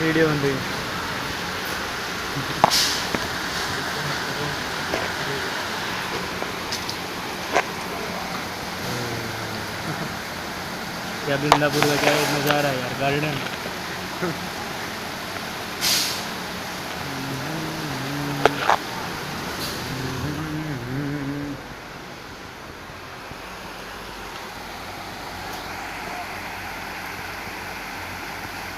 Video बन रही है। क्या बिंदापुर का क्या नज़ारा है यार, गार्डन।